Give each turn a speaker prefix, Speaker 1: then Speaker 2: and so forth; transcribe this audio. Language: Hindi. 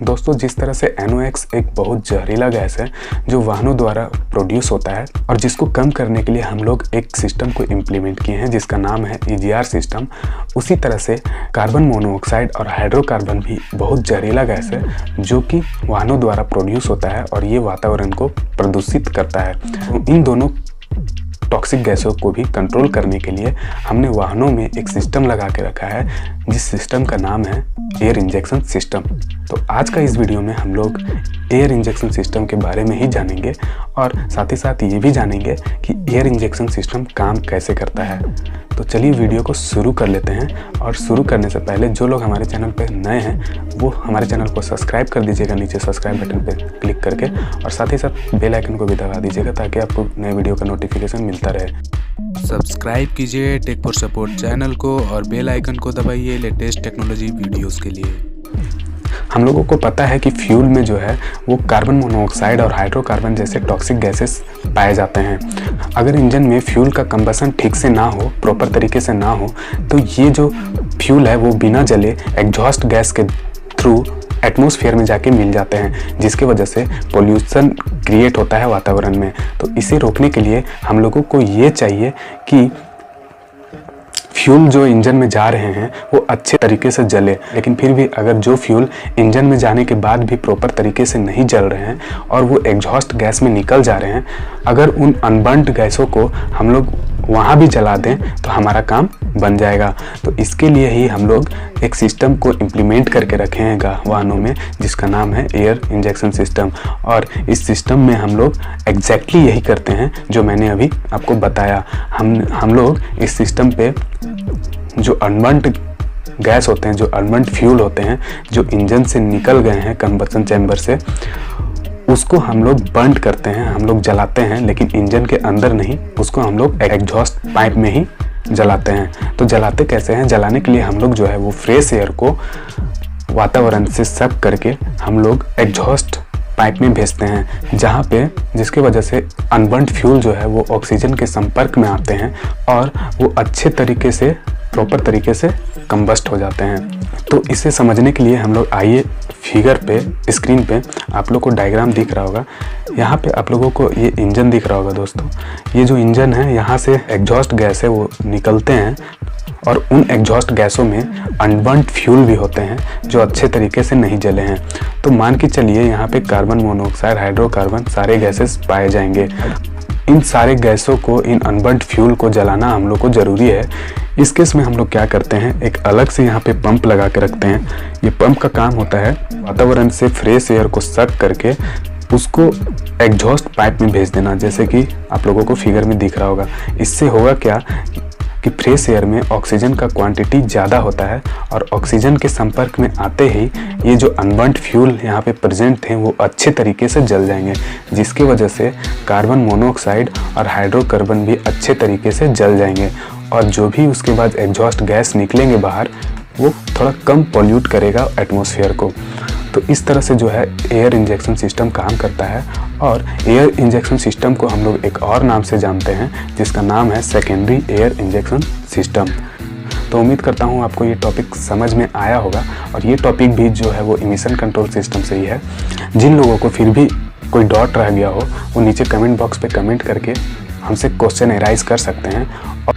Speaker 1: दोस्तों, जिस तरह से NOx एक बहुत जहरीला गैस है जो वाहनों द्वारा प्रोड्यूस होता है और जिसको कम करने के लिए हम लोग एक सिस्टम को इम्प्लीमेंट किए हैं जिसका नाम है EGR सिस्टम। उसी तरह से कार्बन मोनोऑक्साइड और हाइड्रोकार्बन भी बहुत जहरीला गैस है जो कि वाहनों द्वारा प्रोड्यूस होता है और ये वातावरण को प्रदूषित करता है। तो इन दोनों टॉक्सिक गैसों को भी कंट्रोल करने के लिए हमने वाहनों में एक सिस्टम लगा के रखा है जिस सिस्टम का नाम है एयर इंजेक्शन सिस्टम। तो आज का इस वीडियो में हम लोग एयर इंजेक्शन सिस्टम के बारे में ही जानेंगे और साथ ही साथ ये भी जानेंगे कि एयर इंजेक्शन सिस्टम काम कैसे करता है। तो चलिए वीडियो को शुरू कर लेते हैं। और शुरू करने से पहले जो लोग हमारे चैनल पर नए हैं वो हमारे चैनल को सब्सक्राइब कर दीजिएगा नीचे सब्सक्राइब बटन पर क्लिक करके, और साथ ही साथ बेल आइकन को भी दबा दीजिएगा ताकि आपको नए वीडियो का नोटिफिकेशन मिलता रहे।
Speaker 2: सब्सक्राइब कीजिए टेक फॉर सपोर्ट चैनल को और बेल आइकन को दबाइए लेटेस्ट टेक्नोलॉजी वीडियोस के लिए।
Speaker 1: हम लोगों को पता है कि फ्यूल में जो है वो कार्बन मोनोऑक्साइड और हाइड्रोकार्बन जैसे टॉक्सिक गैसेस पाए जाते हैं। अगर इंजन में फ्यूल का कंबसन ठीक से ना हो, प्रॉपर तरीके से ना हो, तो ये जो फ्यूल है वो बिना जले एग्जॉस्ट गैस के थ्रू एटमॉस्फेयर में जाके मिल जाते हैं, जिसकी वजह से पोल्यूशन क्रिएट होता है वातावरण में। तो इसे रोकने के लिए हम लोगों को ये चाहिए कि फ्यूल जो इंजन में जा रहे हैं वो अच्छे तरीके से जले। लेकिन फिर भी अगर जो फ्यूल इंजन में जाने के बाद भी प्रॉपर तरीके से नहीं जल रहे हैं और वो एग्जॉस्ट गैस में निकल जा रहे हैं, अगर उन अनबर्न्ड गैसों को हम लोग वहाँ भी जला दें तो हमारा काम बन जाएगा। तो इसके लिए ही हम लोग एक सिस्टम को इम्प्लीमेंट करके रखे हैं वाहनों में जिसका नाम है एयर इंजेक्शन सिस्टम। और इस सिस्टम में हम लोग एग्जैक्टली यही करते हैं जो मैंने अभी आपको बताया। हम लोग इस सिस्टम पे जो अनबर्न्ड गैस होते हैं, जो अनबर्न्ड फ्यूल होते हैं, जो इंजन से निकल गए हैं कंबसन चैम्बर से, उसको हम लोग बर्न करते हैं, हम लोग जलाते हैं, लेकिन इंजन के अंदर नहीं, उसको हम लोग एग्जॉस्ट पाइप में ही जलाते हैं। तो जलाते कैसे हैं? जलाने के लिए हम लोग जो है वो फ्रेश एयर को वातावरण से सक करके हम लोग एग्जॉस्ट पाइप में भेजते हैं, जहाँ पे जिसकी वजह से अनबर्न्ड फ्यूल जो है वो ऑक्सीजन के संपर्क में आते हैं और वो अच्छे तरीके से, प्रॉपर तरीके से कंबस्ट हो जाते हैं। तो इसे समझने के लिए हम लोग आइए फिगर पे, स्क्रीन पे आप लोग को डायग्राम दिख रहा होगा। यहाँ पे आप लोगों को ये इंजन दिख रहा होगा दोस्तों। ये जो इंजन है, यहाँ से एग्जॉस्ट गैस है वो निकलते हैं और उन एग्जॉस्ट गैसों में अनबर्न्ड फ्यूल भी होते हैं जो अच्छे तरीके से नहीं जले हैं। तो मान के चलिए यहाँ पे कार्बन मोनोऑक्साइड, हाइड्रोकार्बन सारे गैसेस पाए जाएंगे। इन सारे गैसों को, इन अनबर्न्ड फ्यूल को जलाना हम लोग को ज़रूरी है। इस केस में हम लोग क्या करते हैं, एक अलग से यहाँ पे पंप लगा के रखते हैं। ये पंप का काम होता है वातावरण से फ्रेश एयर को सक करके उसको एग्जॉस्ट पाइप में भेज देना, जैसे कि आप लोगों को फिगर में दिख रहा होगा। इससे होगा क्या कि फ्रेश एयर में ऑक्सीजन का क्वांटिटी ज़्यादा होता है और ऑक्सीजन के संपर्क में आते ही ये जो अनबर्न्ड फ्यूल यहाँ पे प्रेजेंट हैं वो अच्छे तरीके से जल जाएंगे, जिसकी वजह से कार्बन मोनोऑक्साइड और हाइड्रोकार्बन भी अच्छे तरीके से जल जाएंगे और जो भी उसके बाद एग्जॉस्ट गैस निकलेंगे बाहर वो थोड़ा कम पॉल्यूट करेगा एटमॉस्फेयर को। तो इस तरह से जो है एयर इंजेक्शन सिस्टम काम करता है। और एयर इंजेक्शन सिस्टम को हम लोग एक और नाम से जानते हैं जिसका नाम है सेकेंडरी एयर इंजेक्शन सिस्टम। तो उम्मीद करता हूँ आपको ये टॉपिक समझ में आया होगा और ये टॉपिक भी जो है वो इमिशन कंट्रोल सिस्टम से ही है। जिन लोगों को फिर भी कोई डाउट रह गया हो वो नीचे कमेंट बॉक्स पे कमेंट करके हमसे क्वेश्चन एराइज कर सकते हैं। और